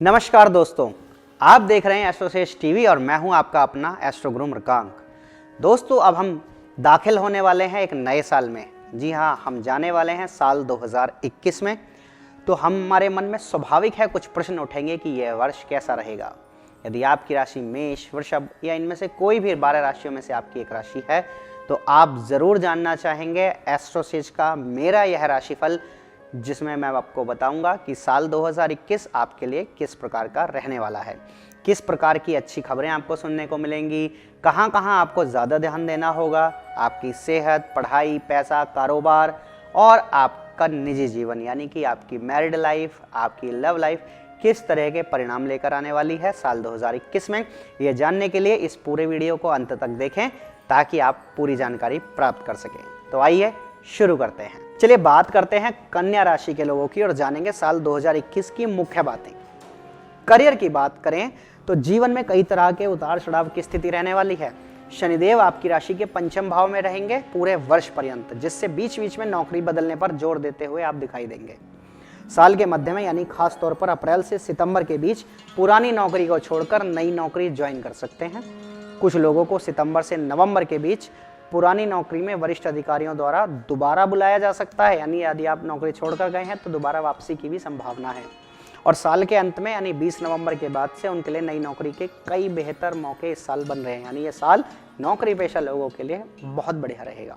नमस्कार दोस्तों, आप देख रहे हैं एस्ट्रोसेज टीवी और मैं हूं आपका अपना एस्ट्रो गुरु मृगांक। दोस्तों, अब हम दाखिल होने वाले हैं एक नए साल में। जी हां, हम जाने वाले हैं साल 2021 में। तो हमारे मन में स्वाभाविक है कुछ प्रश्न उठेंगे कि यह वर्ष कैसा रहेगा। यदि आपकी राशि मेष, वृषभ या इनमें से कोई भी 12 राशियों में से आपकी एक राशि है तो आप ज़रूर जानना चाहेंगे एस्ट्रोसेज का मेरा यह राशिफल, जिसमें मैं आपको बताऊंगा कि साल 2021 आपके लिए किस प्रकार का रहने वाला है, किस प्रकार की अच्छी खबरें आपको सुनने को मिलेंगी, कहां कहां आपको ज़्यादा ध्यान देना होगा, आपकी सेहत, पढ़ाई, पैसा, कारोबार और आपका निजी जीवन यानी कि आपकी मैरिड लाइफ, आपकी लव लाइफ किस तरह के परिणाम लेकर आने वाली है साल 2021 में। ये जानने के लिए इस पूरे वीडियो को अंत तक देखें ताकि आप पूरी जानकारी प्राप्त कर सकें। तो आइए शुरू करते हैं। चलिए बात करते हैं कन्या राशि के लोगों की और जानेंगे साल 2021 की मुख्य बातें। करियर की बात करें तो जीवन में कई तरह के उतार चढ़ाव की स्थिति रहने वाली है। शनिदेव आपकी राशि के पंचम भाव में रहेंगे पूरे वर्ष पर्यंत, जिससे बीच बीच में नौकरी बदलने पर जोर देते हुए आप दिखाई देंगे। साल के मध्य में यानी खास तौर पर अप्रैल से सितंबर के बीच पुरानी नौकरी को छोड़कर नई नौकरी ज्वाइन कर सकते हैं। कुछ लोगों को सितंबर से नवंबर के बीच पुरानी नौकरी में वरिष्ठ अधिकारियों द्वारा दोबारा बुलाया जा सकता है, यानी यदि आप नौकरी छोड़कर गए हैं तो दोबारा वापसी की भी संभावना है। और साल के अंत में यानी 20 नवंबर के बाद से उनके लिए नई नौकरी के कई बेहतर मौके इस साल बन रहे हैं, यानी ये साल नौकरी पेशा लोगों के लिए बहुत बढ़िया रहेगा।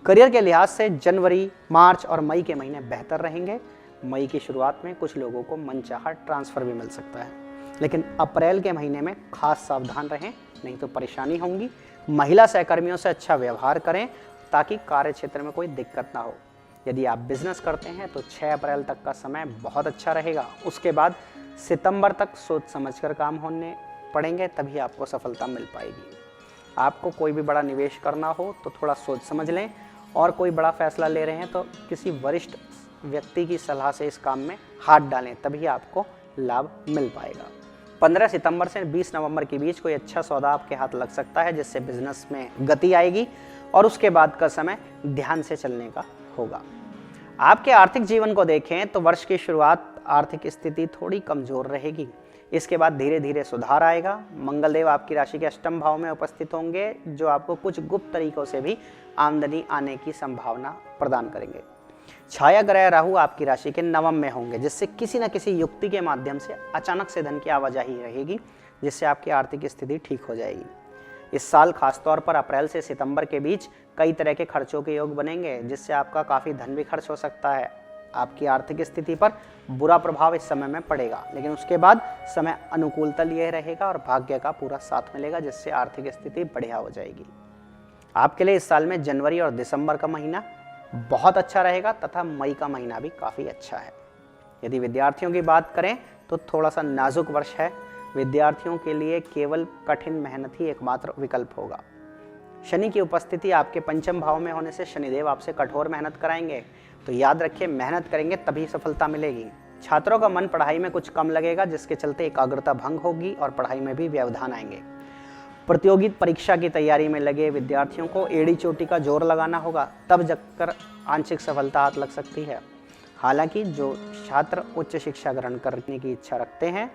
करियर के लिहाज से जनवरी, मार्च और मई के महीने बेहतर रहेंगे। मई की शुरुआत में कुछ लोगों को मनचाहा ट्रांसफर भी मिल सकता है, लेकिन अप्रैल के महीने में खास सावधान रहें, नहीं तो परेशानी होंगी। महिला सहकर्मियों से अच्छा व्यवहार करें ताकि कार्य क्षेत्र में कोई दिक्कत ना हो। यदि आप बिजनेस करते हैं तो 6 अप्रैल तक का समय बहुत अच्छा रहेगा। उसके बाद सितंबर तक सोच समझकर काम होने पड़ेंगे, तभी आपको सफलता मिल पाएगी। आपको कोई भी बड़ा निवेश करना हो तो थोड़ा सोच समझ लें, और कोई बड़ा फैसला ले रहे हैं तो किसी वरिष्ठ व्यक्ति की सलाह से इस काम में हाथ डालें, तभी आपको लाभ मिल पाएगा। 15 सितंबर से 20 नवंबर के बीच कोई अच्छा सौदा आपके हाथ लग सकता है, जिससे बिजनेस में गति आएगी और उसके बाद का समय ध्यान से चलने का होगा। आपके आर्थिक जीवन को देखें तो वर्ष की शुरुआत आर्थिक स्थिति थोड़ी कमजोर रहेगी, इसके बाद धीरे धीरे सुधार आएगा। मंगलदेव आपकी राशि के अष्टम भाव में उपस्थित होंगे, जो आपको कुछ गुप्त तरीकों से भी आमदनी आने की संभावना प्रदान करेंगे। छाया ग्रह राहु आपकी राशि के नवम में होंगे, जिससे किसी न किसी युक्ति के माध्यम से अचानक से धन की आवाजाही रहेगी, जिससे आपकी आर्थिक स्थिति ठीक हो जाएगी। इस साल खासतौर पर अप्रैल से सितंबर के बीच कई तरह के खर्चों के योग बनेंगे, जिससे आपका काफ़ी धन भी खर्च हो सकता है। आपकी आर्थिक स्थिति पर बुरा प्रभाव इस समय में पड़ेगा, लेकिन उसके बाद समय अनुकूलता लिए रहेगा और भाग्य का पूरा साथ मिलेगा, जिससे आर्थिक स्थिति बढ़िया हो जाएगी। आपके लिए इस साल में जनवरी और दिसंबर का महीना बहुत अच्छा रहेगा तथा मई का महीना भी काफ़ी अच्छा है। यदि विद्यार्थियों की बात करें तो थोड़ा सा नाजुक वर्ष है। विद्यार्थियों के लिए केवल कठिन मेहनत ही एकमात्र विकल्प होगा। शनि की उपस्थिति आपके पंचम भाव में होने से शनिदेव आपसे कठोर मेहनत कराएंगे, तो याद रखिए मेहनत करेंगे तभी सफलता मिलेगी। छात्रों का मन पढ़ाई में कुछ कम लगेगा, जिसके चलते एकाग्रता भंग होगी और पढ़ाई में भी व्यवधान आएंगे। प्रतियोगी परीक्षा की तैयारी में लगे विद्यार्थियों को एड़ी चोटी का जोर लगाना होगा, तब जाकर आंशिक सफलता हाथ लग सकती है। हालांकि जो छात्र उच्च शिक्षा ग्रहण करने की इच्छा रखते हैं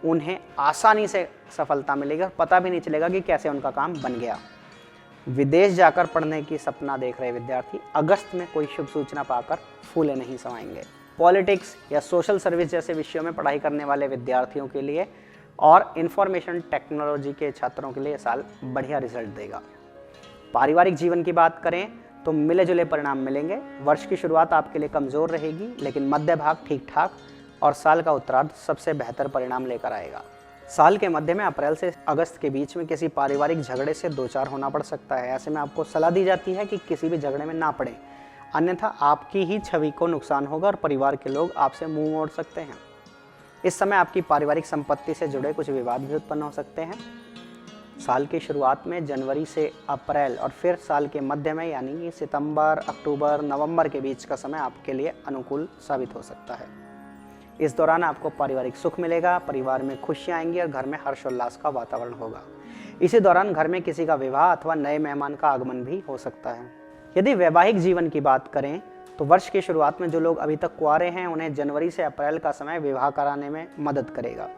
उन्हें आसानी से सफलता मिलेगी और पता भी नहीं चलेगा कि कैसे उनका काम बन गया। विदेश जाकर पढ़ने की सपना देख रहे विद्यार्थी अगस्त में कोई शुभ सूचना पाकर फूले नहीं समाएंगे। पॉलिटिक्स या सोशल सर्विस जैसे विषयों में पढ़ाई करने वाले विद्यार्थियों के लिए और इंफॉर्मेशन टेक्नोलॉजी के छात्रों के लिए साल बढ़िया रिजल्ट देगा। पारिवारिक जीवन की बात करें तो मिले जुले परिणाम मिलेंगे। वर्ष की शुरुआत आपके लिए कमज़ोर रहेगी, लेकिन मध्य भाग ठीक ठाक और साल का उत्तरार्ध सबसे बेहतर परिणाम लेकर आएगा। साल के मध्य में अप्रैल से अगस्त के बीच में किसी पारिवारिक झगड़े से दो चार होना पड़ सकता है। ऐसे में आपको सलाह दी जाती है कि किसी भी झगड़े में ना पड़े, अन्यथा आपकी ही छवि को नुकसान होगा और परिवार के लोग आपसे मुंह मोड़ सकते हैं। इस समय आपकी पारिवारिक संपत्ति से जुड़े कुछ विवाद भी उत्पन्न हो सकते हैं। साल की शुरुआत में जनवरी से अप्रैल और फिर साल के मध्य में यानी कि सितंबर, अक्टूबर, नवंबर के बीच का समय आपके लिए अनुकूल साबित हो सकता है। इस दौरान आपको पारिवारिक सुख मिलेगा, परिवार में खुशियाँ आएंगी और घर में हर्षोल्लास का वातावरण होगा। इसी दौरान घर में किसी का विवाह अथवा नए मेहमान का आगमन भी हो सकता है। यदि वैवाहिक जीवन की बात करें तो वर्ष की शुरुआत में जो लोग अभी तक कुंवारे हैं उन्हें जनवरी से अप्रैल का समय विवाह कराने में मदद करेगा।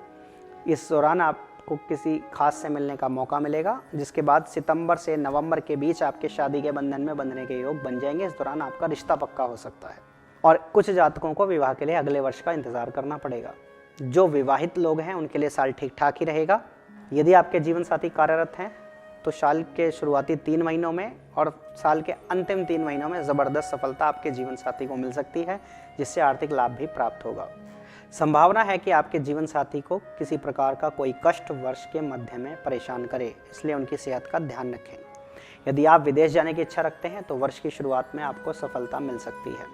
इस दौरान आपको किसी खास से मिलने का मौका मिलेगा, जिसके बाद सितंबर से नवंबर के बीच आपके शादी के बंधन में बंधने के योग बन जाएंगे। इस दौरान आपका रिश्ता पक्का हो सकता है और कुछ जातकों को विवाह के लिए अगले वर्ष का इंतजार करना पड़ेगा। जो विवाहित लोग हैं उनके लिए साल ठीक ठाक ही रहेगा। यदि आपके जीवन साथी कार्यरत हैं तो साल के शुरुआती 3 महीनों में और साल के अंतिम 3 महीनों में ज़बरदस्त सफलता आपके जीवन साथी को मिल सकती है, जिससे आर्थिक लाभ भी प्राप्त होगा। संभावना है कि आपके जीवन साथी को किसी प्रकार का कोई कष्ट वर्ष के मध्य में परेशान करे, इसलिए उनकी सेहत का ध्यान रखें। यदि आप विदेश जाने की इच्छा रखते हैं तो वर्ष की शुरुआत में आपको सफलता मिल सकती है।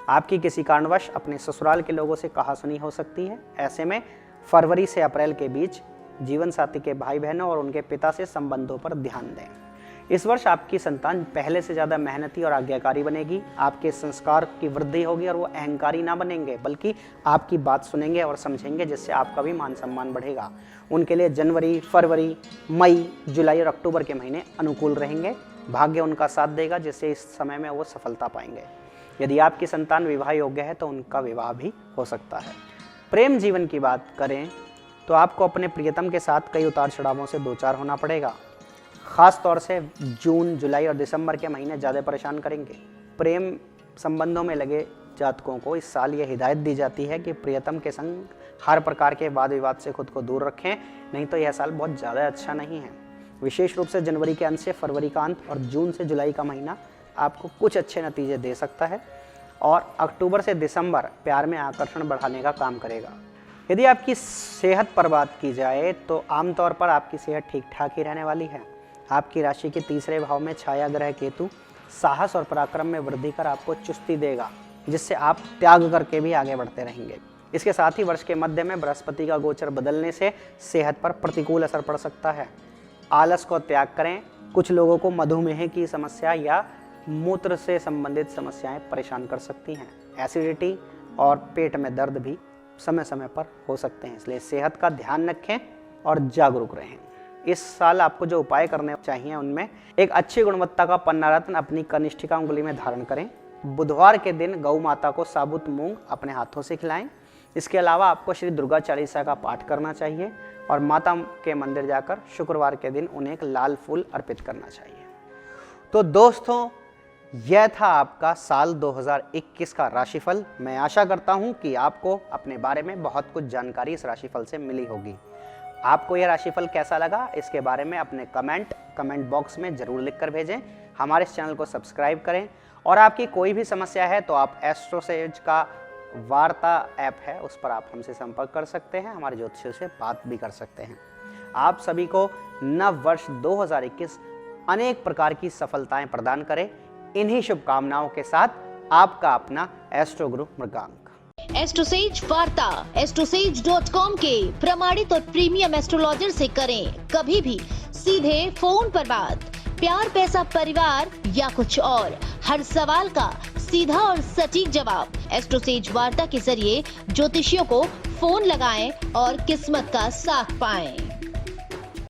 आपकी किसी कारणवश अपने ससुराल के लोगों से कहासुनी हो सकती है। ऐसे में फरवरी से अप्रैल के बीच जीवन साथी के भाई बहनों और उनके पिता से संबंधों पर ध्यान दें। इस वर्ष आपकी संतान पहले से ज़्यादा मेहनती और आज्ञाकारी बनेगी। आपके संस्कार की वृद्धि होगी और वो अहंकारी ना बनेंगे, बल्कि आपकी बात सुनेंगे और समझेंगे, जिससे आपका भी मान सम्मान बढ़ेगा। उनके लिए जनवरी, फरवरी, मई, जुलाई और अक्टूबर के महीने अनुकूल रहेंगे। भाग्य उनका साथ देगा, जिससे इस समय में वो सफलता पाएंगे। यदि आपकी संतान विवाह योग्य है तो उनका विवाह भी हो सकता है। प्रेम जीवन की बात करें तो आपको अपने प्रियतम के साथ कई उतार चढ़ावों से दो चार होना पड़ेगा। ख़ास तौर से जून, जुलाई और दिसंबर के महीने ज़्यादा परेशान करेंगे। प्रेम संबंधों में लगे जातकों को इस साल ये हिदायत दी जाती है कि प्रियतम के संग हर प्रकार के वाद विवाद से खुद को दूर रखें, नहीं तो यह साल बहुत ज़्यादा अच्छा नहीं है। विशेष रूप से जनवरी के अंत से फरवरी का अंत और जून से जुलाई का महीना आपको कुछ अच्छे नतीजे दे सकता है और अक्टूबर से दिसंबर प्यार में आकर्षण बढ़ाने का काम करेगा। यदि आपकी सेहत पर बात की जाए तो आमतौर पर आपकी सेहत ठीक ठाक ही रहने वाली है। आपकी राशि के तीसरे भाव में छाया ग्रह केतु साहस और पराक्रम में वृद्धि कर आपको चुस्ती देगा, जिससे आप त्याग करके भी आगे बढ़ते रहेंगे। इसके साथ ही वर्ष के मध्य में बृहस्पति का गोचर बदलने से सेहत पर प्रतिकूल असर पड़ सकता है। आलस को त्याग करें। कुछ लोगों को मधुमेह की समस्या या मूत्र से संबंधित समस्याएं परेशान कर सकती हैं। एसिडिटी और पेट में दर्द भी समय समय पर हो सकते हैं, इसलिए सेहत का ध्यान रखें और जागरूक रहें। इस साल आपको जो उपाय करने चाहिए उनमें एक अच्छी गुणवत्ता का पन्ना रत्न अपनी कनिष्ठिका उंगली में धारण करें। बुधवार के दिन गौ माता को साबुत मूंग अपने हाथों से खिलाएं। इसके अलावा आपको श्री दुर्गा चालीसा का पाठ करना चाहिए और माता के मंदिर जाकर शुक्रवार के दिन उन्हें एक लाल फूल अर्पित करना चाहिए। तो दोस्तों, यह था आपका साल 2021 का राशिफल। मैं आशा करता हूं कि आपको अपने बारे में बहुत कुछ जानकारी इस राशिफल से मिली होगी। आपको यह राशिफल कैसा लगा, इसके बारे में अपने कमेंट बॉक्स में ज़रूर लिख कर भेजें। हमारे इस चैनल को सब्सक्राइब करें और आपकी कोई भी समस्या है तो आप एस्ट्रोसेज का वार्ता ऐप है, उस पर आप हमसे संपर्क कर सकते हैं, हमारे ज्योतिषियों से बात भी कर सकते हैं। आप सभी को नव वर्ष 2021 अनेक प्रकार की सफलताएं प्रदान करे। इन्हीं शुभकामनाओं के साथ आपका अपना एस्ट्रो गुरु मृगांक। एस्ट्रोसेज वार्ता एस्ट्रोसेज.com के प्रमाणित और प्रीमियम एस्ट्रोलॉजर से करें कभी भी सीधे फोन पर बात। प्यार, पैसा, परिवार या कुछ और, हर सवाल का सीधा और सटीक जवाब। एस्ट्रोसेज वार्ता के जरिए ज्योतिषियों को फोन लगाएं और किस्मत का साथ पाएं।